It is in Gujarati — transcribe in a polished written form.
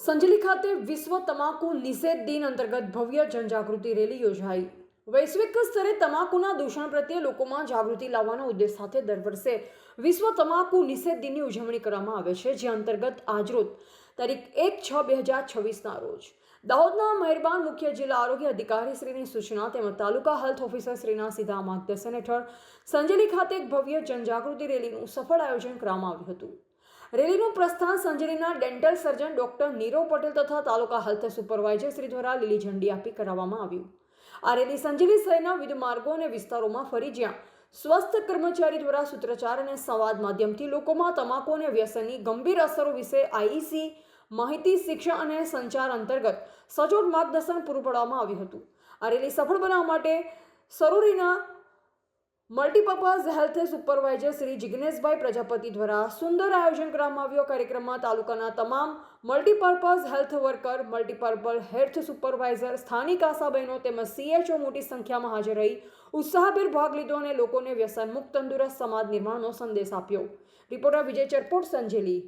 સંજલી ખાતે વિશ્વ તમાકુ નિષેધ દિન અંતર્ગત ભવ્ય જનજાગૃતિ રેલી યોજાઈ। વૈશ્વિક સ્તરે તમાકુના દૂષણ પ્રત્યે લોકોમાં જાગૃતિ લાવવાના ઉદ્દેશ સાથે દર વર્ષે વિશ્વ તમાકુ નિષેધ દિનની ઉજવણી કરવામાં આવે છે, જે અંતર્ગત આજરોજ તારીખ 1/6/2026ના રોજ દાહોદના મહેરબાન મુખ્ય જિલ્લા આરોગ્ય અધિકારી શ્રીની સૂચના તેમજ તાલુકા હેલ્થ ઓફિસર શ્રીના સીધા માર્ગદર્શન હેઠળ સંજેલી ખાતે એક ભવ્ય જનજાગૃતિ રેલીનું સફળ આયોજન કરવામાં આવ્યું હતું। રેલીનું પ્રસ્થાન સંજેલીના dental surgeon doctor Nirav Patel તથા તાલુકા હેલ્થ સુપરવાઇઝર શ્રી દ્વારા લીલી ઝંડી આપી કરાવવામાં આવ્યું। આ રેલી સંજેલી શહેરના વિવિધ માર્ગો અને વિસ્તારોમાં ફરી જ્યાં સ્વસ્થ કર્મચારી દ્વારા સૂત્રોચ્ચાર અને સંવાદ માધ્યમથી લોકોમાં તમાકુ અને વ્યસનની ગંભીર અસરો વિશે આઈઈસી માહિતી શિક્ષણ અને સંચાર અંતર્ગત સચોટ માર્ગદર્શન પૂરું પાડવામાં આવ્યું હતું। આ રેલી સફળ બનાવવા માટે સરોરીના multipurpose health supervisor Shri Jigneshbhai Prajapati દ્વારા સુંદર આયોજન કરવામાં આવ્યું। કાર્યક્રમમાં તાલુકાના તમામ multipurpose health worker, multipurpose health supervisor, સ્થાનિક આશા બહેનો તેમજ સીએચઓ મોટી સંખ્યામાં હાજર રહી ઉત્સાહભેર ભાગ લીધો અને લોકોને વ્યસન મુક્ત તંદુરસ્ત સમાજ નિર્માણનો સંદેશ આપ્યો। રિપોર્ટર વિજય ચરપોટ, સંજેલી।